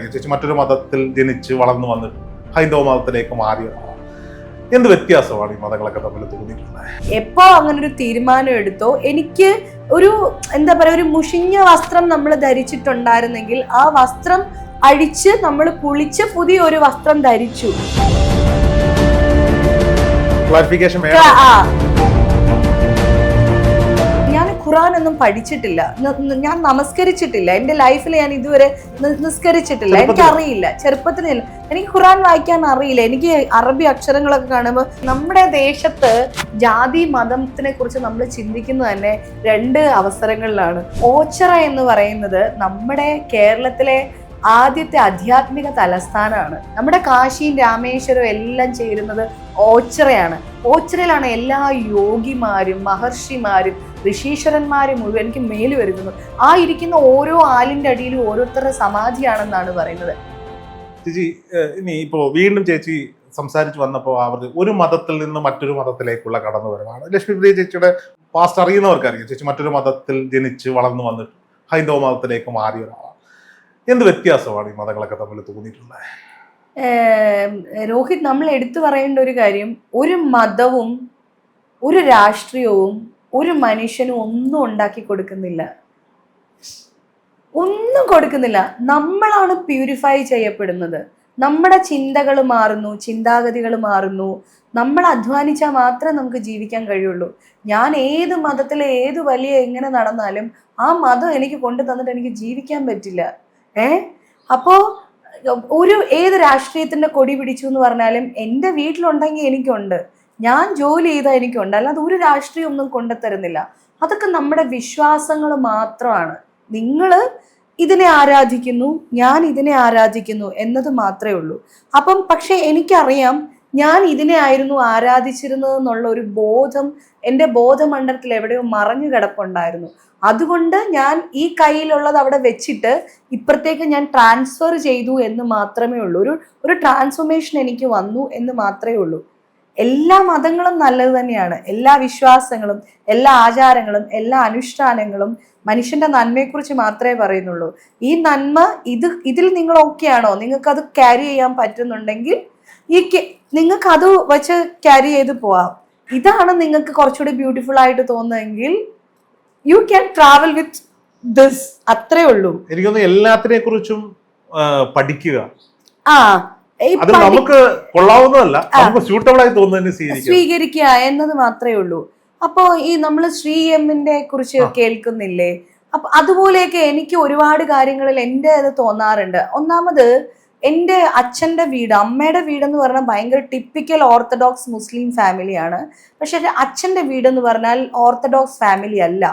അറിയാം, ചേച്ചി മറ്റൊരു മതത്തിൽ ജനിച്ച് വളർന്നു വന്നിട്ട് ഹൈന്ദവ മതത്തിലേക്ക് മാറിയതാണ്. എന്ത് വ്യത്യാസമാണ് ഈ മതങ്ങളൊക്കെ തമ്മിൽ തോന്നിയിട്ടുള്ളത്? എപ്പോ അങ്ങനെ ഒരു തീരുമാനം എടുത്തോ, എനിക്ക് ഒരു എന്താ പറയാ, ഒരു മുഷിഞ്ഞ വസ്ത്രം നമ്മൾ ധരിച്ചിട്ടുണ്ടായിരുന്നെങ്കിൽ ആ വസ്ത്രം അഴിച്ച് നമ്മൾ കുളിച്ച് പുതിയ ഒരു വസ്ത്രം ധരിച്ചു. ക്ലാരിഫിക്കേഷൻ ഖുറാൻ ഒന്നും പഠിച്ചിട്ടില്ല, ഞാൻ നമസ്കരിച്ചിട്ടില്ല, എന്റെ ലൈഫിൽ ഞാൻ ഇതുവരെ നിസ്കരിച്ചിട്ടില്ല, എനിക്കറിയില്ല. ചെറുപ്പത്തിൽ എനിക്ക് ഖുറാൻ വായിക്കാൻ അറിയില്ല. എനിക്ക് അറബി അക്ഷരങ്ങളൊക്കെ കാണുമ്പോൾ നമ്മുടെ ദേശത്ത് ജാതി മതത്തിനെ കുറിച്ച് നമ്മൾ ചിന്തിക്കുന്നത് തന്നെ രണ്ട് അവസരങ്ങളിലാണ്. ഓച്ചിറ എന്ന് പറയുന്നത് നമ്മുടെ കേരളത്തിലെ ആദ്യത്തെ ആധ്യാത്മിക തലസ്ഥാനമാണ്. നമ്മുടെ കാശിയും രാമേശ്വരവും എല്ലാം ചേരുന്നത് ഓച്ചിറയാണ്. ഓച്ചിറയിലാണ് എല്ലാ യോഗിമാരും മഹർഷിമാരും ഋഷീശ്വരന്മാരും മുഴുവൻ എനിക്ക് മേല് വരുന്നത്. ആ ഇരിക്കുന്ന ഓരോ ആലിന്റെ അടിയിലും ഓരോരുത്തരുടെ സമാധിയാണെന്നാണ് പറയുന്നത്. ചേച്ചി ഇനി ഇപ്പോ വീണ്ടും ചേച്ചി സംസാരിച്ചു വന്നപ്പോൾ അവർ ഒരു മതത്തിൽ നിന്ന് മറ്റൊരു മതത്തിലേക്കുള്ള കടന്നുവരവാണ്. ലക്ഷ്മിപ്രിയ ചേച്ചിയുടെ പാസ്റ്റ് അറിയുന്നവർക്കറിയാം, ചേച്ചി മറ്റൊരു മതത്തിൽ ജനിച്ച് വളർന്നു വന്നിട്ട് ഹൈന്ദവ മതത്തിലേക്ക് മാറിയ ഒരാളാണ്. എന്ത് വ്യത്യാസമാണ് ഈ മതങ്ങളൊക്കെ തമ്മിൽ തോന്നിയിട്ടുള്ളത്? രോഹിത്, നമ്മൾ എടുത്തു പറയേണ്ട ഒരു കാര്യം, ഒരു മതവും ഒരു രാഷ്ട്രീയവും ഒരു മനുഷ്യനും ഒന്നും ഉണ്ടാക്കി കൊടുക്കുന്നില്ല, ഒന്നും കൊടുക്കുന്നില്ല. നമ്മളാണ് പ്യൂരിഫൈ ചെയ്യപ്പെടുന്നത്. നമ്മുടെ ചിന്തകൾ മാറുന്നു, ചിന്താഗതികൾ മാറുന്നു. നമ്മൾ അധ്വാനിച്ചാൽ മാത്രമേ നമുക്ക് ജീവിക്കാൻ കഴിയുള്ളൂ. ഞാൻ ഏത് മതത്തിൽ ഏത് വലിയ എങ്ങനെ നടന്നാലും ആ മതം എനിക്ക് കൊണ്ടു തന്നിട്ട് എനിക്ക് ജീവിക്കാൻ പറ്റില്ല. അപ്പോ ഏത് രാഷ്ട്രീയത്തിന്റെ കൊടി പിടിച്ചു എന്ന് പറഞ്ഞാലും എൻ്റെ വീട്ടിലുണ്ടെങ്കിൽ എനിക്കുണ്ട്, ഞാൻ ജോലി ചെയ്താൽ എനിക്കുണ്ട്, അല്ലാതെ ഒരു രാഷ്ട്രീയം ഒന്നും കൊണ്ടുതരുന്നില്ല. അതൊക്കെ നമ്മുടെ വിശ്വാസങ്ങൾ മാത്രമാണ്. നിങ്ങൾ ഇതിനെ ആരാധിക്കുന്നു, ഞാൻ ഇതിനെ ആരാധിക്കുന്നു എന്നത് മാത്രമേ ഉള്ളൂ. അപ്പം പക്ഷെ എനിക്കറിയാം ഞാൻ ഇതിനെ ആയിരുന്നു ആരാധിച്ചിരുന്നതെന്നുള്ള ഒരു ബോധം എൻ്റെ ബോധമണ്ഡലത്തിൽ എവിടെയോ മറഞ്ഞു കിടപ്പുണ്ടായിരുന്നു. അതുകൊണ്ട് ഞാൻ ഈ കയ്യിലുള്ളത് അവിടെ വെച്ചിട്ട് ഇപ്പുറത്തേക്ക് ഞാൻ ട്രാൻസ്ഫർ ചെയ്തു എന്ന് മാത്രമേ ഉള്ളൂ. ഒരു ട്രാൻസ്ഫോർമേഷൻ എനിക്ക് വന്നു എന്ന് മാത്രമേ ഉള്ളൂ. എല്ലാ മതങ്ങളും നല്ലത് തന്നെയാണ്, എല്ലാ വിശ്വാസങ്ങളും എല്ലാ ആചാരങ്ങളും എല്ലാ അനുഷ്ഠാനങ്ങളും മനുഷ്യന്റെ നന്മയെക്കുറിച്ച് മാത്രമേ പറയുന്നുള്ളൂ. ഈ നന്മ ഇതിൽ നിങ്ങൾ ഓക്കെയാണോ, നിങ്ങൾക്ക് അത് ക്യാരി ചെയ്യാൻ പറ്റുന്നുണ്ടെങ്കിൽ നിങ്ങൾക്ക് അത് വെച്ച് ക്യാരി ചെയ്ത് പോവാം. ഇതാണ് നിങ്ങൾക്ക് കുറച്ചുകൂടി ബ്യൂട്ടിഫുൾ ആയിട്ട് തോന്നുന്നതെങ്കിൽ you can travel with this. അത്രേ ഉള്ളൂ. എനിക്കൊന്ന് എല്ലാത്തിനെ കുറിച്ചും പഠിക്കുക, അത് നമുക്ക് കൊള്ളാവുന്നതല്ല, നമുക്ക് സ്യൂട്ടബിൾ ആയി തോന്നുന്നതിന് സ്വീകരിക്കുക എന്നത് മാത്രമേ ഉള്ളൂ. അപ്പോ ഈ നമ്മൾ ശ്രീ എമ്മിന്റെ കുറിച്ച് കേൾക്കുന്നില്ലേ, അപ്പൊ അതുപോലെയൊക്കെ എനിക്ക് ഒരുപാട് കാര്യങ്ങളിൽ എൻ്റെ അത് തോന്നാറുണ്ട്. ഒന്നാമത് എൻ്റെ അച്ഛൻ്റെ വീട്, അമ്മയുടെ വീടെന്ന് പറഞ്ഞാൽ ഭയങ്കര ടിപ്പിക്കൽ ഓർത്തഡോക്സ് മുസ്ലിം ഫാമിലിയാണ്. പക്ഷെ അച്ഛൻ്റെ വീടെന്ന് പറഞ്ഞാൽ ഓർത്തഡോക്സ് ഫാമിലി അല്ല.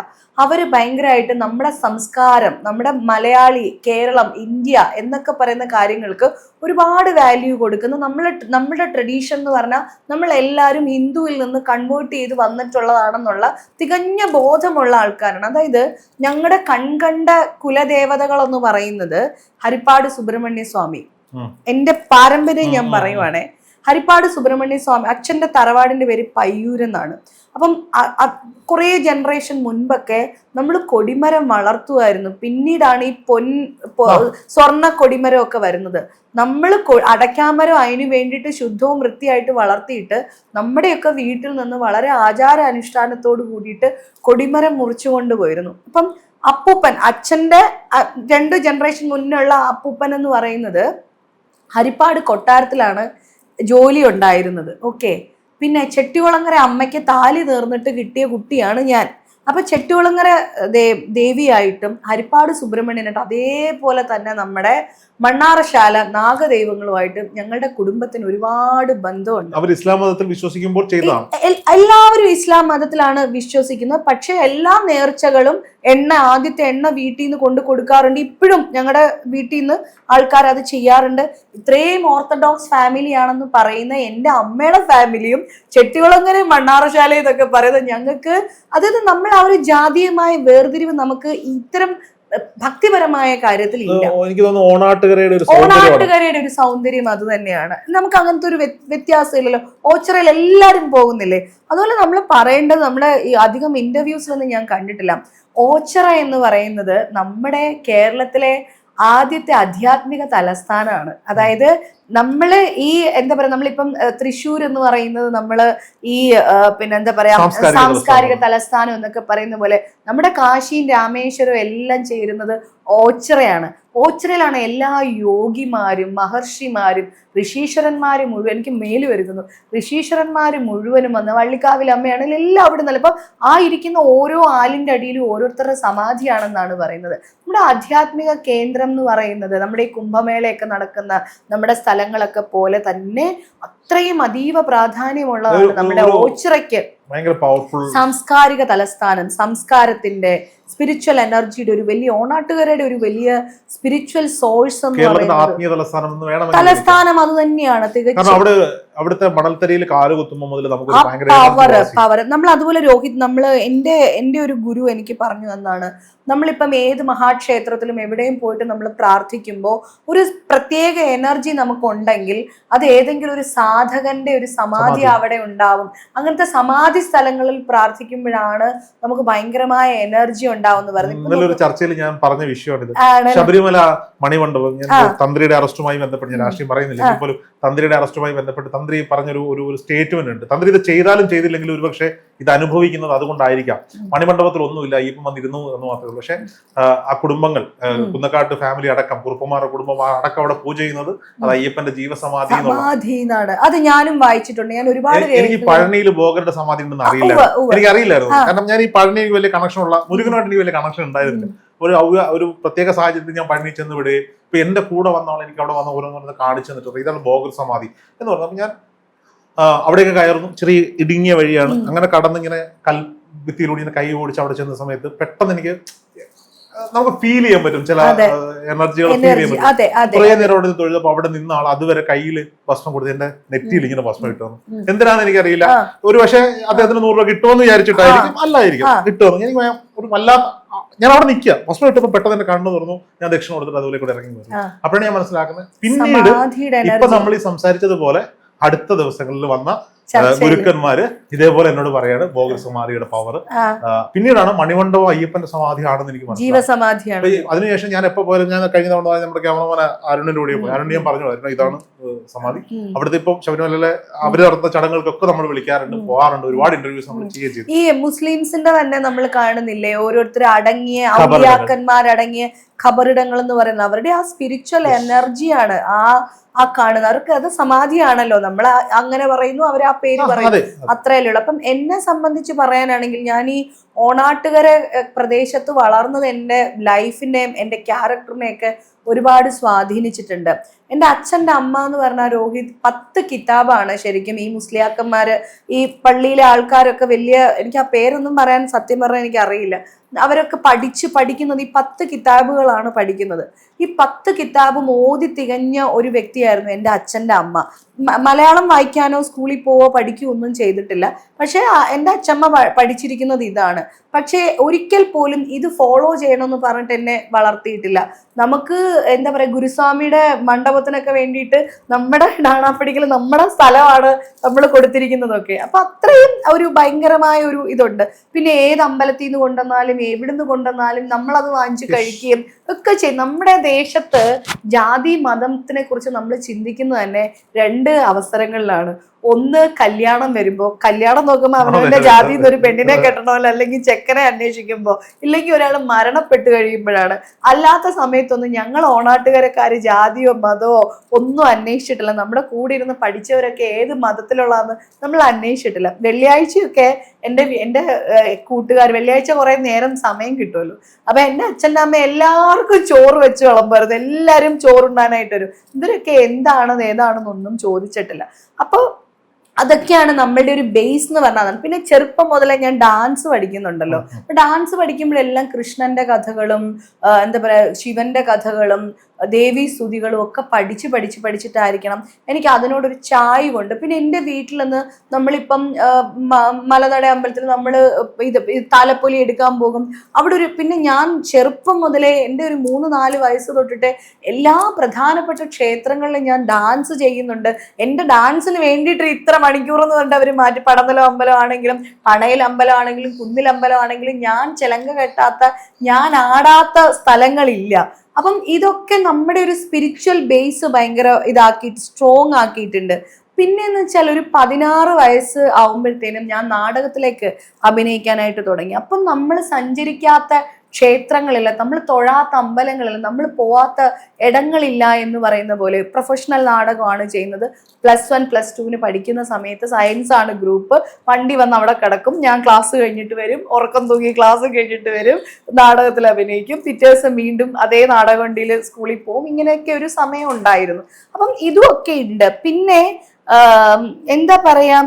അവർ ഭയങ്കരമായിട്ട് നമ്മുടെ സംസ്കാരം, നമ്മുടെ മലയാളി, കേരളം, ഇന്ത്യ എന്നൊക്കെ പറയുന്ന കാര്യങ്ങൾക്ക് ഒരുപാട് വാല്യൂ കൊടുക്കുന്നു. നമ്മുടെ ട്രഡീഷൻ എന്ന് പറഞ്ഞാൽ നമ്മൾ എല്ലാവരും ഹിന്ദുവിൽ നിന്ന് കൺവേർട്ട് ചെയ്ത് വന്നിട്ടുള്ളതാണെന്നുള്ള തികഞ്ഞ ബോധമുള്ള ആൾക്കാരാണ്. അതായത് ഞങ്ങളുടെ കൺകണ്ട കുലദേവതകളെന്ന് പറയുന്നത് ഹരിപ്പാട് സുബ്രഹ്മണ്യ സ്വാമി. എൻ്റെ പാരമ്പര്യം ഞാൻ പറയുവാണേ, ഹരിപ്പാട് സുബ്രഹ്മണ്യ സ്വാമി. അച്ഛൻ്റെ തറവാടിൻ്റെ പേര് പയ്യൂരെന്നാണ്. അപ്പം കുറേ ജനറേഷൻ മുൻപൊക്കെ നമ്മൾ കൊടിമരം വളർത്തുമായിരുന്നു. പിന്നീടാണ് ഈ സ്വർണ്ണ കൊടിമരം ഒക്കെ വരുന്നത്. നമ്മൾ അടയ്ക്കാമരം അതിന് വേണ്ടിയിട്ട് ശുദ്ധവും വൃത്തിയായിട്ട് വളർത്തിയിട്ട് നമ്മുടെയൊക്കെ വീട്ടിൽ നിന്ന് വളരെ ആചാര അനുഷ്ഠാനത്തോട് കൂടിയിട്ട് കൊടിമരം മുറിച്ചു കൊണ്ടുപോയിരുന്നു. അപ്പം അപ്പൂപ്പൻ, അച്ഛൻ്റെ 2 ജനറേഷൻ മുന്നുള്ള അപ്പൂപ്പൻ എന്ന് പറയുന്നത് ഹരിപ്പാട് കൊട്ടാരത്തിലാണ് ജോലി ഉണ്ടായിരുന്നത്. ഓക്കെ, പിന്നെ ചെട്ടികുളങ്ങര അമ്മയ്ക്ക് താലി തീർന്നിട്ട് കിട്ടിയ കുട്ടിയാണ് ഞാൻ. അപ്പൊ ചെട്ടികുളങ്ങര ദേവിയായിട്ടും ഹരിപ്പാട് സുബ്രഹ്മണ്യനായിട്ടും അതേപോലെ തന്നെ നമ്മുടെ മണ്ണാറശാല നാഗദൈവങ്ങളുമായിട്ടും ഞങ്ങളുടെ കുടുംബത്തിന് ഒരുപാട് ബന്ധമുണ്ട്. അവർ ഇസ്ലാം മതത്തിൽ വിശ്വസിക്കുമ്പോൾ എല്ലാവരും ഇസ്ലാം മതത്തിലാണ് വിശ്വസിക്കുന്നത്. പക്ഷെ എല്ലാ നേർച്ചകളും ആദ്യത്തെ എണ്ണ വീട്ടിൽ നിന്ന് കൊണ്ട് കൊടുക്കാറുണ്ട്. ഇപ്പോഴും ഞങ്ങളുടെ വീട്ടിൽ നിന്ന് ആൾക്കാർ അത് ചെയ്യാറുണ്ട്. ഇത്രയും ഓർത്തഡോക്സ് ഫാമിലിയാണെന്ന് പറയുന്ന എൻ്റെ അമ്മയുടെ ഫാമിലിയും ചെട്ടികുളങ്ങര മണ്ണാറശാല എന്നൊക്കെ പറയുന്നത് ഞങ്ങൾക്ക്, അതായത് നമ്മൾ ആ ഒരു ജാതീയമായ വേർതിരിവ് നമുക്ക് ഇത്തരം ഭക്തിപരമായ കാര്യത്തിൽ ഇല്ല. എനിക്ക് തോന്നുന്നു ഓണാട്ടുകരയുടെ ഒരു സൗന്ദര്യം അത് തന്നെയാണ്. നമുക്ക് അങ്ങനത്തെ ഒരു വ്യത്യാസം ഇല്ലല്ലോ. ഓച്ചിറയിൽ എല്ലാവരും പോകുന്നില്ലേ. അതുപോലെ നമ്മൾ പറയേണ്ടത്, നമ്മുടെ ഈ അധികം ഇന്റർവ്യൂസിലൊന്നും ഞാൻ കണ്ടിട്ടില്ല, ഓച്ചിറ എന്ന് പറയുന്നത് നമ്മുടെ കേരളത്തിലെ ആദ്യത്തെ ആധ്യാത്മിക തലസ്ഥാനമാണ്. അതായത് നമ്മള് ഈ എന്താ പറയാ, നമ്മളിപ്പം തൃശ്ശൂർ എന്ന് പറയുന്നത് നമ്മള് ഈ പിന്നെ എന്താ പറയാ സാംസ്കാരിക തലസ്ഥാനം എന്നൊക്കെ പറയുന്ന പോലെ നമ്മുടെ കാശിയും രാമേശ്വരവും എല്ലാം ചേരുന്നത് ഓച്ചിറയാണ്. ഓച്ചിറയിലാണ് എല്ലാ യോഗിമാരും മഹർഷിമാരും ഋഷീശ്വരന്മാരും മുഴുവൻ, എനിക്ക് മേല് വരുന്നു, ഋഷീശ്വരന്മാര് മുഴുവനും വന്ന് വള്ളിക്കാവിൽ അമ്മയാണെങ്കിൽ എല്ലാം അവിടെ നിന്നല്ല. അപ്പൊ ആ ഇരിക്കുന്ന ഓരോ ആലിന്റെ അടിയിലും ഓരോരുത്തരുടെ സമാധിയാണെന്നാണ് പറയുന്നത്. നമ്മുടെ ആധ്യാത്മിക കേന്ദ്രം എന്ന് പറയുന്നത് നമ്മുടെ ഈ കുംഭമേളയൊക്കെ നടക്കുന്ന നമ്മുടെ സ്ഥലങ്ങളൊക്കെ പോലെ തന്നെ അത്രയും അതീവ പ്രാധാന്യമുള്ളതാണ് നമ്മുടെ ഓച്ചിറയ്ക്ക്. ഭയങ്കര പവർഫുൾ സാംസ്കാരിക തലസ്ഥാനം, സംസ്കാരത്തിന്റെ സ്പിരിച്വൽ എനർജിയുടെ ഒരു വലിയ, ഓണാട്ടുകരയുടെ ഒരു വലിയ സ്പിരിച്വൽ സോഴ്സ് എന്ന് പറയുന്നത് തലസ്ഥാനം അത് തന്നെയാണ്. തികച്ചും അവിടുത്തെ മണൽത്തരിയിൽ കാലുകുത്തുമ്പോൾ മുതൽ നമുക്ക് പവർ. നമ്മൾ അതുപോലെ രോഹിത്, എന്റെ ഒരു ഗുരു എനിക്ക് പറഞ്ഞു തന്നാണ്, നമ്മളിപ്പം ഏത് മഹാക്ഷേത്രത്തിലും എവിടെയും പോയിട്ട് നമ്മൾ പ്രാർത്ഥിക്കുമ്പോൾ ഒരു പ്രത്യേക എനർജി നമുക്കുണ്ടെങ്കിൽ അത് ഏതെങ്കിലും ഒരു സാധകന്റെ ഒരു സമാധി അവിടെ ഉണ്ടാവും. അങ്ങനത്തെ സമാധി സ്ഥലങ്ങളിൽ പ്രാർത്ഥിക്കുമ്പോഴാണ് നമുക്ക് ഭയങ്കരമായ എനർജി ഉണ്ടാവും. ഒരു ചർച്ചയിൽ ഞാൻ പറഞ്ഞ വിഷയമാണിത്. ശബരിമല മണിമണ്ഡപം, തന്ത്രിയുടെ അറസ്റ്റുമായി ബന്ധപ്പെട്ട്, ഞാൻ രാഷ്ട്രീയം പറയുന്നില്ല, പോലും തന്ത്രിയുടെ അറസ്റ്റുമായി ബന്ധപ്പെട്ട് തന്ത്രി പറഞ്ഞൊരു ഒരു സ്റ്റേറ്റ്മെന്റ് ഉണ്ട്. തന്ത്രി ഇത് ചെയ്താലും ചെയ്തില്ലെങ്കിലും ഒരുപക്ഷെ ഇത് അനുഭവിക്കുന്നത് അതുകൊണ്ടായിരിക്കാം. മണിമണ്ഡപത്തിൽ ഒന്നുമില്ല, ഈ വന്നിരുന്നു എന്ന് മാത്രമേ ഉള്ളൂ. പക്ഷെ ആ കുടുംബങ്ങൾ, കുന്നക്കാട്ട് ഫാമിലി അടക്കം, കുറുപ്പന്മാരുടെ കുടുംബം അടക്കം അവിടെ പൂജ ചെയ്യുന്നത് അത് അയ്യപ്പന്റെ ജീവസമാധി എന്നാണ്. അത് ഞാനും വായിച്ചിട്ടുണ്ട്. ഞാൻ ഒരുപാട് എനിക്ക് പഴനിയിൽ ഭോഗരുടെ സമാധി ഉണ്ടെന്ന് അറിയില്ലായിരുന്നു. എനിക്ക് അറിയില്ലായിരുന്നു. കാരണം ഞാൻ ഈ പഴനി വലിയ കണക്ഷൻ ഉള്ള, മുരുകനായിട്ട് എനിക്ക് വലിയ കണക്ഷൻ ഉണ്ടായിരുന്നില്ല. ഒരു പ്രത്യേക സാഹചര്യത്തിൽ ഞാൻ പഴനി ചെന്ന് വിടുകയും ഇപ്പൊ എന്റെ കൂടെ വന്നവൾ എനിക്ക് അവിടെ വന്ന ഓരോന്ന് കാണിച്ചു തന്നിട്ടുണ്ട്, ഇതാണ് ഭോഗർ സമാധി എന്ന് പറഞ്ഞു. അപ്പൊ ഞാൻ അവിടെയൊക്കെ കയറുന്നു. ചെറിയ ഇടുങ്ങിയ വഴിയാണ്. അങ്ങനെ കടന്നിങ്ങനെ കൽഭിത്തിയിലൂടെ ഇങ്ങനെ കൈ ഓടിച്ച് അവിടെ ചെന്ന സമയത്ത് പെട്ടെന്ന് എനിക്ക് നമുക്ക് ഫീൽ ചെയ്യാൻ പറ്റും, ചില എനർജികൾ ഫീൽ ചെയ്യാൻ പറ്റും. കുറെ നേരം അവിടെ തൊഴുതപ്പോ അവിടെ നിന്ന ആൾ അതുവരെ കയ്യിൽ ഭസ്മം കൊടുത്ത് എന്റെ നെറ്റിയിൽ ഇങ്ങനെ ഭസ്മം ഇട്ടുവന്നു. എന്തിനാന്ന് എനിക്കറിയില്ല. ഒരു പക്ഷേ അദ്ദേഹത്തിന് 100 രൂപ കിട്ടുമെന്ന് വിചാരിച്ചിട്ടായിരിക്കും, അല്ലായിരിക്കും, കിട്ടുമെന്ന് എനിക്ക് ഒരു വല്ലാത്ത, ഞാൻ അവിടെ നിൽക്കുക, ഭസ്മം ഇട്ടപ്പോൾ പെട്ടെന്ന് എന്റെ കണ്ണു തുറന്നു. ഞാൻ ദക്ഷിണ കൊടുത്തിട്ട് അതുപോലെ കൂടെ ഇറങ്ങി വരും. അപ്പോഴാണ് ഞാൻ മനസ്സിലാക്കുന്നത്. പിന്നീട് ഇപ്പൊ നമ്മൾ ഈ സംസാരിച്ചതുപോലെ അടുത്ത ദിവസങ്ങളിൽ വന്ന ഗുരുക്കന്മാര് ഇതേപോലെ എന്നോട് പറയാണ് ഭോഗർ സമാധിയുടെ പവർ. പിന്നീടാണ് മണിമണ്ഡപം അയ്യപ്പന്റെ സമാധിയാണെന്ന് എനിക്ക് മനസ്സിലായി. അതിനുശേഷം ഞാൻ എപ്പോ പോലും, ഞാൻ കഴിഞ്ഞ തവണ നമ്മുടെ ക്യാമറമാൻ അരുണിന്റെ കൂടെ പോയി. അരുൺ ഞാൻ പറഞ്ഞു ഇതാണ് സമാധി. അവിടുത്തെ ഇപ്പം ശബരിമലയിലെ അവര് നടത്തുന്ന ചടങ്ങുകൾക്കൊക്കെ നമ്മൾ വിളിക്കാറുണ്ട്, പോകാറുണ്ട്, ഒരുപാട് ഇന്റർവ്യൂസ് നമ്മൾ ചെയ്യുകയും ചെയ്തു. ഈ മുസ്ലിംസിന്റെ തന്നെ നമ്മൾ കാണുന്നില്ലേ, ഓരോരുത്തർ അടങ്ങിയ ഔലിയാക്കന്മാരടങ്ങിയ ഖബറിടങ്ങൾ എന്ന് പറയുന്നത് അവരുടെ ആ സ്പിരിച്വൽ എനർജിയാണ് ആ കാണുന്നത്. അവർക്ക് അത് സമാധിയാണല്ലോ, നമ്മൾ അങ്ങനെ പറയുന്നു, അവർ ആ പേര് പറയുന്നു, അത്രയല്ലേ ഉള്ളൂ. അപ്പം എന്നെ സംബന്ധിച്ച് പറയാനാണെങ്കിൽ ഞാൻ ഈ ഓണാട്ടുകര പ്രദേശത്ത് വളർന്നത് എൻ്റെ ലൈഫിനെയും എൻ്റെ ക്യാരക്ടറിനെയൊക്കെ ഒരുപാട് സ്വാധീനിച്ചിട്ടുണ്ട്. എൻ്റെ അച്ഛൻ്റെ അമ്മ എന്ന് പറഞ്ഞാൽ രോഹിത് 10 കിതാബാണ് ശരിക്കും ഈ മുസ്ലിയാക്കന്മാര്, ഈ പള്ളിയിലെ ആൾക്കാരൊക്കെ വലിയ, എനിക്ക് ആ പേരൊന്നും പറയാൻ സത്യം പറഞ്ഞാൽ എനിക്ക് അറിയില്ല, അവരൊക്കെ പഠിക്കുന്നത് ഈ 10 കിതാബുകളാണ് പഠിക്കുന്നത്. ഈ 10 കിതാബും ഓതി തികഞ്ഞ ഒരു വ്യക്തിയായിരുന്നു എൻ്റെ അച്ഛൻ്റെ അമ്മ. മലയാളം വായിക്കാനോ സ്കൂളിൽ പോവോ പഠിക്കുകയോ ഒന്നും ചെയ്തിട്ടില്ല. പക്ഷെ എൻ്റെ അച്ഛമ്മ പഠിച്ചിരിക്കുന്നത് ഇതാണ്. പക്ഷേ ഒരിക്കൽ പോലും ഇത് ഫോളോ ചെയ്യണമെന്ന് പറഞ്ഞിട്ട് എന്നെ വളർത്തിയിട്ടില്ല. നമുക്ക് എന്താ പറയാ, ഗുരുസ്വാമിയുടെ മണ്ഡപത്തിനൊക്കെ വേണ്ടിയിട്ട് നമ്മുടെ ഡാണാപ്പടിക്കൽ നമ്മുടെ സ്ഥലമാണ് നമ്മൾ കൊടുത്തിരിക്കുന്നതൊക്കെ. അപ്പൊ അത്രയും ഒരു ഭയങ്കരമായ ഒരു ഇതുണ്ട്. പിന്നെ ഏത് അമ്പലത്തിൽ നിന്ന് കൊണ്ടുവന്നാലും എവിടുന്ന് കൊണ്ടുവന്നാലും നമ്മളത് വാങ്ങിച്ച് കഴിക്കുകയും ഒക്കെ ചെയ്യും. നമ്മുടെ ദേശത്ത് ജാതി മതത്തിനെ കുറിച്ച് നമ്മൾ ചിന്തിക്കുന്നത് തന്നെ 2 അവസരങ്ങളിലാണ്. ഒന്ന്, കല്യാണം വരുമ്പോ, കല്യാണം നോക്കുമ്പോ അവനവന്റെ ജാതിയിൽ നിന്ന് ഒരു പെണ്ണിനെ കെട്ടണമല്ലോ, അല്ലെങ്കിൽ ചെക്കനെ അന്വേഷിക്കുമ്പോ, ഇല്ലെങ്കിൽ ഒരാൾ മരണപ്പെട്ട് കഴിയുമ്പോഴാണ്. അല്ലാത്ത സമയത്തൊന്നും ഞങ്ങൾ ഓണാട്ടുകരക്കാര് ജാതിയോ മതമോ ഒന്നും അന്വേഷിച്ചിട്ടില്ല. നമ്മുടെ കൂടെ ഇരുന്ന് പഠിച്ചവരൊക്കെ ഏത് മതത്തിലുള്ളതെന്ന് നമ്മൾ അന്വേഷിച്ചിട്ടില്ല. വെള്ളിയാഴ്ചയൊക്കെ എൻ്റെ കൂട്ടുകാർ വെള്ളിയാഴ്ച കുറെ നേരം സമയം കിട്ടുമല്ലോ, അപ്പൊ എൻ്റെ അച്ഛൻ്റെ അമ്മ എല്ലാവർക്കും ചോറ് വെച്ച് വിളമ്പായിരുന്നു. എല്ലാവരും ചോറുണ്ണാനായിട്ട് വരും. ഇവരൊക്കെ എന്താണെന്ന് ഏതാണെന്നൊന്നും ചോദിച്ചിട്ടില്ല. അപ്പൊ അതൊക്കെയാണ് നമ്മളുടെ ഒരു ബേസ് എന്ന് പറഞ്ഞാൽ. പിന്നെ ചെറുപ്പം മുതലേ ഞാൻ ഡാൻസ് പഠിക്കുന്നുണ്ടല്ലോ. ഡാൻസ് പഠിക്കുമ്പോഴെല്ലാം കൃഷ്ണന്റെ കഥകളും എന്താ പറയാ ശിവന്റെ കഥകളും ദേവീ സ്തുതികളും ഒക്കെ പഠിച്ചിട്ടായിരിക്കണം എനിക്ക് അതിനോടൊരു ചായ്വുണ്ട്. പിന്നെ എൻ്റെ വീട്ടിൽ നിന്ന് നമ്മളിപ്പം മലനട അമ്പലത്തിൽ നമ്മൾ ഇത് താലപ്പൊലി എടുക്കാൻ പോകും. അവിടെ പിന്നെ ഞാൻ ചെറുപ്പം മുതലേ എൻ്റെ ഒരു 3-4 വയസ്സ് തൊട്ടിട്ട് എല്ലാ പ്രധാനപ്പെട്ട ക്ഷേത്രങ്ങളിലും ഞാൻ ഡാൻസ് ചെയ്യുന്നുണ്ട്. എൻ്റെ ഡാൻസിന് വേണ്ടിയിട്ട് ഇത്ര മണിക്കൂറെന്ന് പറഞ്ഞിട്ട് അവർ മാറ്റി, പടനിലം അമ്പലം ആണെങ്കിലും പണയിൽ അമ്പലം ആണെങ്കിലും കുന്നിൽ അമ്പലം ആണെങ്കിലും ഞാൻ ചിലങ്ക കെട്ടാത്ത, ഞാൻ ആടാത്ത സ്ഥലങ്ങളില്ല. അപ്പം ഇതൊക്കെ നമ്മുടെ ഒരു സ്പിരിച്വൽ ബേസ് ഭയങ്കര ഇതാക്കിയിട്ട് സ്ട്രോങ് ആക്കിയിട്ടുണ്ട്. പിന്നെന്ന് വെച്ചാൽ ഒരു 16 വയസ്സ് ആവുമ്പോഴത്തേനും ഞാൻ നാടകത്തിലേക്ക് അഭിനയിക്കാനായിട്ട് തുടങ്ങി. അപ്പം നമ്മൾ സഞ്ചരിക്കാത്ത ക്ഷേത്രങ്ങളില്ല, നമ്മൾ തൊഴാത്ത അമ്പലങ്ങളില്ല, നമ്മൾ പോവാത്ത ഇടങ്ങളില്ല എന്ന് പറയുന്ന പോലെ പ്രൊഫഷണൽ നാടകമാണ് ചെയ്യുന്നത്. +1 +2 പഠിക്കുന്ന സമയത്ത് സയൻസ് ആണ് ഗ്രൂപ്പ്. വണ്ടി വന്ന് അവിടെ കിടക്കും, ഞാൻ ക്ലാസ് കഴിഞ്ഞിട്ട് വരും, ഉറക്കം തൂങ്ങി ക്ലാസ് കഴിഞ്ഞിട്ട് വരും, നാടകത്തിൽ അഭിനയിക്കും, പിറ്റേ ദിവസം വീണ്ടും അതേ നാടക വണ്ടിയിൽ സ്കൂളിൽ പോകും. ഇങ്ങനെയൊക്കെ ഒരു സമയം ഉണ്ടായിരുന്നു. അപ്പം ഇതുമൊക്കെ ഉണ്ട്. പിന്നെ എന്താ പറയാ,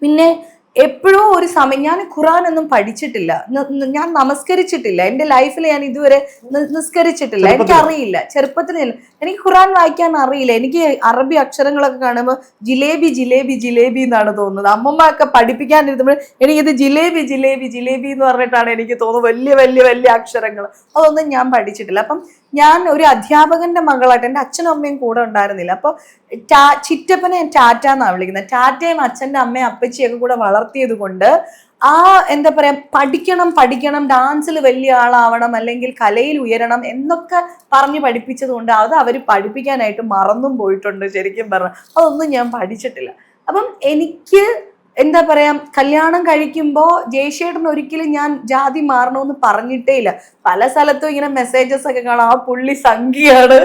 പിന്നെ എപ്പോഴോ ഒരു സമയം ഞാൻ ഖുറാൻ ഒന്നും പഠിച്ചിട്ടില്ല, ഞാൻ നമസ്കരിച്ചിട്ടില്ല, എന്റെ ലൈഫിൽ ഞാൻ ഇതുവരെ നിസ്കരിച്ചിട്ടില്ല, എനിക്കറിയില്ല. ചെറുപ്പത്തിൽ എനിക്ക് ഖുറാൻ വായിക്കാൻ അറിയില്ല. എനിക്ക് അറബി അക്ഷരങ്ങളൊക്കെ കാണുമ്പോൾ ജിലേബി ജിലേബി ജിലേബി എന്നാണ് തോന്നുന്നത്. അമ്മമ്മ ഒക്കെ പഠിപ്പിക്കാനിരുന്നപ്പോൾ എനിക്കിത് ജിലേബി ജിലേബി ജിലേബി എന്ന് പറഞ്ഞിട്ടാണ് എനിക്ക് തോന്നുന്നത്, വലിയ വലിയ വലിയ അക്ഷരങ്ങൾ. അതൊന്നും ഞാൻ പഠിച്ചിട്ടില്ല. അപ്പം ഞാൻ ഒരു അധ്യാപകന്റെ മകളായിട്ട്, എൻ്റെ അച്ഛനും അമ്മയും കൂടെ ഉണ്ടായിരുന്നില്ല. അപ്പോൾ ചിറ്റപ്പനെ ഞാൻ ടാറ്റ എന്നാണ് വിളിക്കുന്നത്. ടാറ്റയും അച്ഛൻ്റെ അമ്മയും അപ്പച്ചിയൊക്കെ കൂടെ വളർത്തിയത് കൊണ്ട് എന്താ പറയാ, പഠിക്കണം, ഡാൻസിൽ വലിയ ആളാവണം, അല്ലെങ്കിൽ കലയിൽ ഉയരണം എന്നൊക്കെ പറഞ്ഞ് പഠിപ്പിച്ചത് കൊണ്ട് അത് അവർ പഠിപ്പിക്കാനായിട്ട് മറന്നും പോയിട്ടുണ്ട്. ശരിക്കും പറഞ്ഞാൽ അതൊന്നും ഞാൻ പഠിച്ചിട്ടില്ല. അപ്പം എനിക്ക് എന്താ പറയാ, കല്യാണം കഴിക്കുമ്പോൾ ജയശേട്ടൻ ഒരിക്കലും ഞാൻ ജാതി മാറണമെന്ന് പറഞ്ഞിട്ടേ ഇല്ല. പല സ്ഥലത്തും ഇങ്ങനെ മെസ്സേജസ് ഒക്കെ കാണാം, ആ പുള്ളി സംഖ്യയാണ്,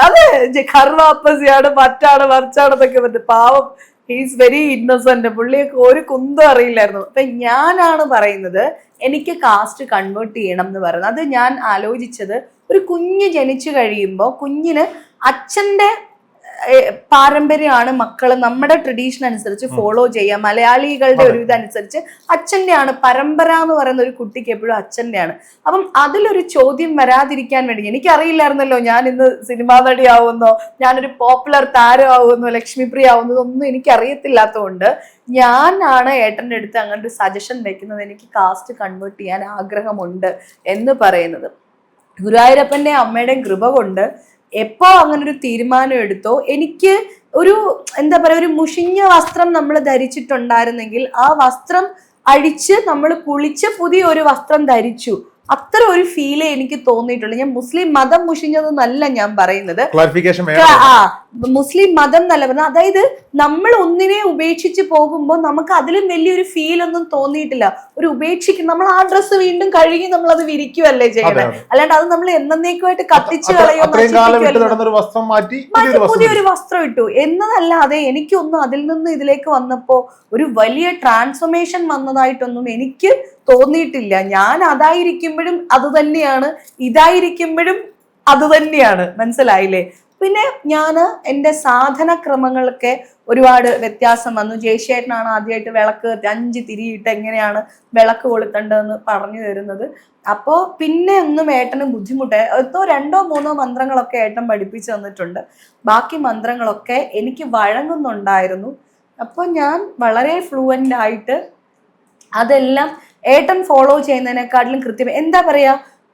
അതെ കർവാപ്പസിയാണ്, മറ്റാണെന്നൊക്കെ പറഞ്ഞു. പാവം, ഹീസ് വെരി ഇന്നസെന്റ്, പുള്ളിയൊക്കെ ഒരു കുന്തം അറിയില്ലായിരുന്നു. അപ്പൊ ഞാനാണ് പറയുന്നത് എനിക്ക് കാസ്റ്റ് കൺവേർട്ട് ചെയ്യണം എന്ന് പറയുന്നത്. അത് ഞാൻ ആലോചിച്ചത്, ഒരു കുഞ്ഞ് ജനിച്ചു കഴിയുമ്പോൾ കുഞ്ഞിന് അച്ഛന്റെ പാരമ്പര്യമാണ് മക്കള് നമ്മുടെ ട്രഡീഷൻ അനുസരിച്ച് ഫോളോ ചെയ്യുക. മലയാളികളുടെ ഒരു ഇതനുസരിച്ച് അച്ഛൻ്റെ ആണ് പരമ്പര എന്ന് പറയുന്ന ഒരു കുട്ടിക്ക് എപ്പോഴും അച്ഛൻ്റെ ആണ്. അപ്പം അതിലൊരു ചോദ്യം വരാതിരിക്കാൻ വേണ്ടി, എനിക്കറിയില്ലായിരുന്നല്ലോ ഞാൻ ഇന്ന് സിനിമാ നടി ആവുന്നോ, ഞാനൊരു പോപ്പുലർ താരമാവുന്നോ, ലക്ഷ്മിപ്രിയ ആവുന്നതൊന്നും എനിക്കറിയത്തില്ലാത്തതുകൊണ്ട് ഞാനാണ് ഏട്ടൻ്റെ അടുത്ത് അങ്ങനെ ഒരു സജഷൻ വെക്കുന്നത്, എനിക്ക് കാസ്റ്റ് കൺവേർട്ട് ചെയ്യാൻ ആഗ്രഹമുണ്ട് എന്ന് പറയുന്നത്. ഗുരുവായൂരപ്പൻ്റെ അമ്മയുടെയും കൃപ കൊണ്ട് എപ്പോ അങ്ങനെ ഒരു തീരുമാനം എടുത്തോ, എനിക്ക് ഒരു എന്താ പറയാ, ഒരു മുഷിഞ്ഞ വസ്ത്രം നമ്മൾ ധരിച്ചിട്ടുണ്ടായിരുന്നെങ്കിൽ ആ വസ്ത്രം അഴിച്ച് നമ്മൾ കുളിച്ച് പുതിയ ഒരു വസ്ത്രം ധരിച്ചു, അത്ര ഒരു ഫീലേ എനിക്ക് തോന്നിയിട്ടുള്ളൂ. ഞാൻ മുസ്ലിം മതം മുഷിഞ്ഞതെന്നല്ല ഞാൻ പറയുന്നത്, മുസ്ലിം മതം എന്നല്ല പറഞ്ഞത്. അതായത് നമ്മൾ ഒന്നിനെ ഉപേക്ഷിച്ച് പോകുമ്പോൾ നമുക്ക് അതിലും വലിയൊരു ഫീൽ ഒന്നും തോന്നിയിട്ടില്ല. ഒരു ഉപേക്ഷിക്കും, നമ്മൾ ആ ഡ്രസ്സ് വീണ്ടും കഴുകി നമ്മൾ അത് വിരിക്കുവല്ലേ ചെയ്യണേ, അല്ലാണ്ട് അത് നമ്മൾ എന്നേക്കുമായിട്ട് കത്തിച്ച് കളയോ, പുതിയൊരു വസ്ത്രം ഇട്ടു എന്നതല്ലാതെ എനിക്കൊന്നും അതിൽ നിന്ന് ഇതിലേക്ക് വന്നപ്പോ ഒരു വലിയ ട്രാൻസ്ഫോർമേഷൻ വന്നതായിട്ടൊന്നും എനിക്ക് തോന്നിയിട്ടില്ല. ഞാൻ അതായിരിക്കുമ്പോഴും അത് തന്നെയാണ്, ഇതായിരിക്കുമ്പോഴും അത് തന്നെയാണ്. മനസ്സിലായില്ലേ? പിന്നെ ഞാൻ എൻ്റെ സാധനക്രമങ്ങളൊക്കെ ഒരുപാട് വ്യത്യാസം വന്നു. ജയശേട്ടനാണ് ആദ്യമായിട്ട് വിളക്ക് 5 തിരിയിട്ട് എങ്ങനെയാണ് വിളക്ക് കൊളുത്തേണ്ടതെന്ന് പറഞ്ഞു തരുന്നത്. അപ്പോൾ പിന്നെ ഒന്നും ഏട്ടന് ബുദ്ധിമുട്ട്, 2 or 3 മന്ത്രങ്ങളൊക്കെ ഏട്ടൻ പഠിപ്പിച്ചു തന്നിട്ടുണ്ട്. ബാക്കി മന്ത്രങ്ങളൊക്കെ എനിക്ക് വഴങ്ങുന്നുണ്ടായിരുന്നു. അപ്പോൾ ഞാൻ വളരെ ഫ്ലുവൻ്റ് ആയിട്ട് അതെല്ലാം ഏട്ടൻ ഫോളോ ചെയ്യുന്നതിനെക്കാട്ടിലും കൃത്യം, എന്താ പറയാ,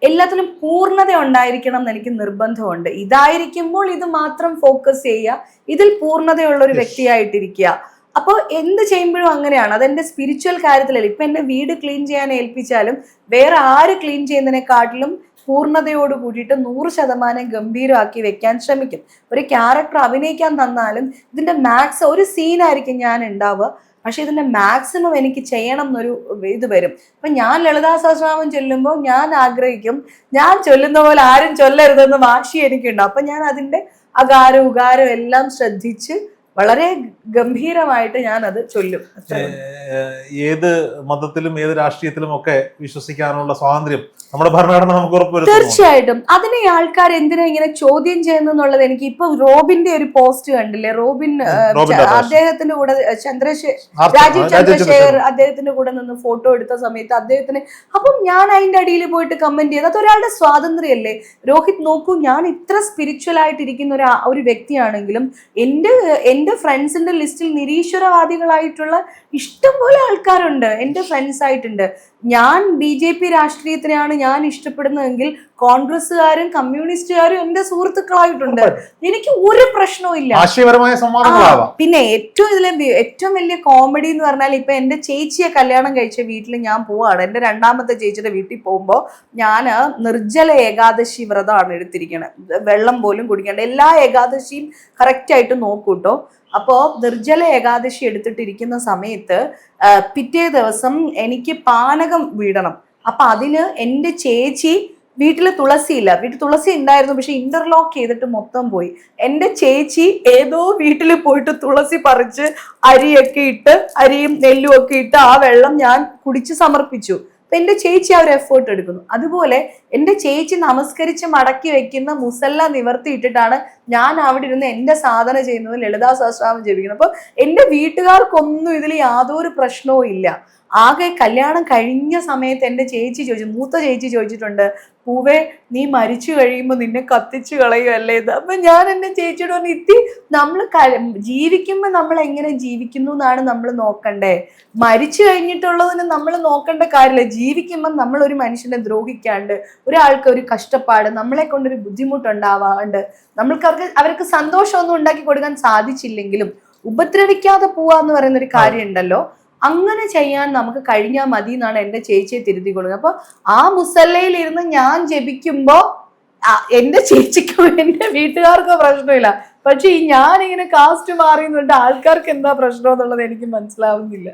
എല്ലാത്തിലും പൂർണ്ണത ഉണ്ടായിരിക്കണം എന്ന് എനിക്ക് നിർബന്ധമുണ്ട്. ഇതായിരിക്കുമ്പോൾ ഇത് മാത്രം ഫോക്കസ് ചെയ്യുക, ഇതിൽ പൂർണ്ണതയുള്ള ഒരു വ്യക്തിയായിട്ടിരിക്കുക. അപ്പോൾ എന്ത് ചെയ്യുമ്പോഴും അങ്ങനെയാണ്. അതെന്റെ സ്പിരിച്വൽ കാര്യത്തിലല്ല. ഇപ്പൊ എന്നെ വീട് ക്ലീൻ ചെയ്യാൻ ഏൽപ്പിച്ചാലും വേറെ ആര് ക്ലീൻ ചെയ്യുന്നതിനെക്കാട്ടിലും പൂർണ്ണതയോട് കൂടിയിട്ട് 100% ഗംഭീരമാക്കി വെക്കാൻ ശ്രമിക്കും. ഒരു ക്യാരക്ടർ അഭിനയിക്കാൻ തന്നാലും ഇതിന്റെ മാക്സ്, ഒരു സീനായിരിക്കും ഞാൻ ഉണ്ടാവുക, പക്ഷെ ഇതിന്റെ മാക്സിമം എനിക്ക് ചെയ്യണം എന്നൊരു ഇത് വരും. അപ്പൊ ഞാൻ ലളിതാ സഹസ്രനാമം ചൊല്ലുമ്പോൾ ഞാൻ ആഗ്രഹിക്കും ഞാൻ ചൊല്ലുന്ന പോലെ ആരും ചൊല്ലരുതെന്ന് വാശി എനിക്കുണ്ടാവും. അപ്പൊ ഞാൻ അതിന്റെ അകാരം ഉകാരം എല്ലാം ശ്രദ്ധിച്ച് വളരെ ഗംഭീരമായിട്ട് ഞാൻ അത് ചൊല്ലും. ഏത് മതത്തിലും ഏത് രാഷ്ട്രീയത്തിലും ഒക്കെ വിശ്വസിക്കാനുള്ള സ്വാതന്ത്ര്യം നമ്മുടെ ഭരണഘടന നമുക്ക് ഉറപ്പുവരുത്തുന്നു. തീർച്ചയായിട്ടും. അതിനെ ആൾക്കാർ എന്തിനാ ഇങ്ങനെ ചോദ്യം ചെയ്യുന്നുള്ളത് എനിക്ക് ഇപ്പൊ റോബിന്റെ ഒരു പോസ്റ്റ് കണ്ടില്ലേ, റോബിൻ അദ്ദേഹത്തിന്റെ കൂടെ രാജീവ് ചന്ദ്രശേഖർ അദ്ദേഹത്തിന്റെ കൂടെ നിന്ന് ഫോട്ടോ എടുത്ത സമയത്ത് അദ്ദേഹത്തിന്, അപ്പം ഞാൻ അതിന്റെ അടിയിൽ പോയിട്ട് കമന്റ് ചെയ്ത്, അതൊരാളുടെ സ്വാതന്ത്ര്യമല്ലേ. രോഹിത് നോക്കൂ, ഞാൻ ഇത്ര സ്പിരിച്വൽ ആയിട്ടിരിക്കുന്ന ഒരു വ്യക്തിയാണെങ്കിലും എന്റെ ഫ്രണ്ട്സിന്റെ ലിസ്റ്റിൽ നിരീശ്വരവാദികളായിട്ടുള്ള ഇഷ്ടംപോലെ ആൾക്കാരുണ്ട്, എന്റെ ഫ്രണ്ട്സ് ആയിട്ടുണ്ട്. ഞാൻ BJP രാഷ്ട്രീയത്തിനെയാണ് ഞാൻ ഇഷ്ടപ്പെടുന്നതെങ്കിൽ കോൺഗ്രസ്സുകാരും കമ്മ്യൂണിസ്റ്റുകാരും എന്റെ സുഹൃത്തുക്കളായിട്ടുണ്ട്. എനിക്ക് ഒരു പ്രശ്നവും ഇല്ല. ആശയപരമായ സംവാദങ്ങളാവാം. പിന്നെ ഏറ്റവും വലിയ കോമഡി എന്ന് പറഞ്ഞാൽ, ഇപ്പൊ എന്റെ ചേച്ചിയെ കല്യാണം കഴിച്ച വീട്ടിൽ ഞാൻ പോവാണ്. എന്റെ രണ്ടാമത്തെ ചേച്ചിയുടെ വീട്ടിൽ പോകുമ്പോൾ ഞാൻ നിർജ്ജല ഏകാദശി വ്രതമാണ് എടുത്തിരിക്കുന്നത്. വെള്ളം പോലും കുടിക്കേണ്ട, എല്ലാ ഏകാദശിയും കറക്റ്റ് ആയിട്ട് നോക്കൂട്ടോ. അപ്പോൾ നിർജ്ജല ഏകാദശി എടുത്തിട്ടിരിക്കുന്ന സമയത്ത് പിറ്റേ ദിവസം എനിക്ക് പാനകം വീടണം. അപ്പൊ അതിന് എൻ്റെ ചേച്ചി, വീട്ടിൽ തുളസിയില്ല, വീട്ടിൽ തുളസി ഉണ്ടായിരുന്നു പക്ഷെ ഇന്റർലോക്ക് ചെയ്തിട്ട് മൊത്തം പോയി. എൻ്റെ ചേച്ചി ഏതോ വീട്ടിൽ പോയിട്ട് തുളസി പറിച്ച് അരിയൊക്കെ ഇട്ട്, അരിയും നെല്ലും ഒക്കെ ഇട്ട് ആ വെള്ളം ഞാൻ കുടിച്ച് സമർപ്പിച്ചു. അപ്പൊ എൻ്റെ ചേച്ചി ആ ഒരു എഫേർട്ട് എടുക്കുന്നു. അതുപോലെ എൻ്റെ ചേച്ചി നമസ്കരിച്ച് മടക്കി വെക്കുന്ന മുസല്ല നിവർത്തിയിട്ടിട്ടാണ് ഞാൻ അവിടെ ഇരുന്ന് എൻ്റെ സാധന ചെയ്യുന്നത്, ലളിതാ സഹസ്രനാമം ജപിക്കുന്നത്. അപ്പൊ എൻ്റെ വീട്ടുകാർക്കൊന്നും ഇതിൽ യാതൊരു പ്രശ്നവും ഇല്ല. ആകെ കല്യാണം കഴിഞ്ഞ സമയത്ത് എൻ്റെ ചേച്ചി ചോദിച്ചു, മൂത്ത ചേച്ചി ചോദിച്ചിട്ടുണ്ട്, പൂവേ നീ മരിച്ചു കഴിയുമ്പോൾ നിന്നെ കത്തിച്ചു കളയുമല്ലേ ഇത്. അപ്പൊ ഞാൻ എൻ്റെ ചേച്ചിയോട് പറഞ്ഞു, ഇത്തി നമ്മൾ ജീവിക്കുമ്പോൾ നമ്മൾ എങ്ങനെ ജീവിക്കുന്നു എന്നാണ് നമ്മൾ നോക്കണ്ടേ. മരിച്ചു കഴിഞ്ഞിട്ടുള്ളതിന് നമ്മൾ നോക്കേണ്ട കാര്യമില്ല. ജീവിക്കുമ്പോൾ നമ്മൾ ഒരു മനുഷ്യനെ ദ്രോഹിക്കാണ്ട്, ഒരാൾക്ക് ഒരു കഷ്ടപ്പാട്, നമ്മളെ കൊണ്ടൊരു ബുദ്ധിമുട്ടുണ്ടാവാണ്ട്, അവർക്ക് സന്തോഷമൊന്നും ഉണ്ടാക്കി കൊടുക്കാൻ സാധിച്ചില്ലെങ്കിലും ഉപദ്രവിക്കാതെ പോവാന്ന് പറയുന്ന ഒരു കാര്യം ഉണ്ടല്ലോ, അങ്ങനെ ചെയ്യാൻ നമുക്ക് കഴിഞ്ഞാൽ മതി എന്നാണ് എൻ്റെ ചേച്ചിയെ തിരുത്തി കൊടുക്കുക. അപ്പൊ ആ മുസല്ലയിൽ ഇരുന്ന് ഞാൻ ജപിക്കുമ്പോ എൻ്റെ ചേച്ചിക്കോ എൻ്റെ വീട്ടുകാർക്കോ പ്രശ്നമില്ല. പക്ഷെ ഞാനിങ്ങനെ കാസ്റ്റ് മാറിയെന്നുണ്ട് ആൾക്കാർക്ക് എന്താ പ്രശ്നം എന്നുള്ളത് എനിക്ക് മനസ്സിലാവുന്നില്ല.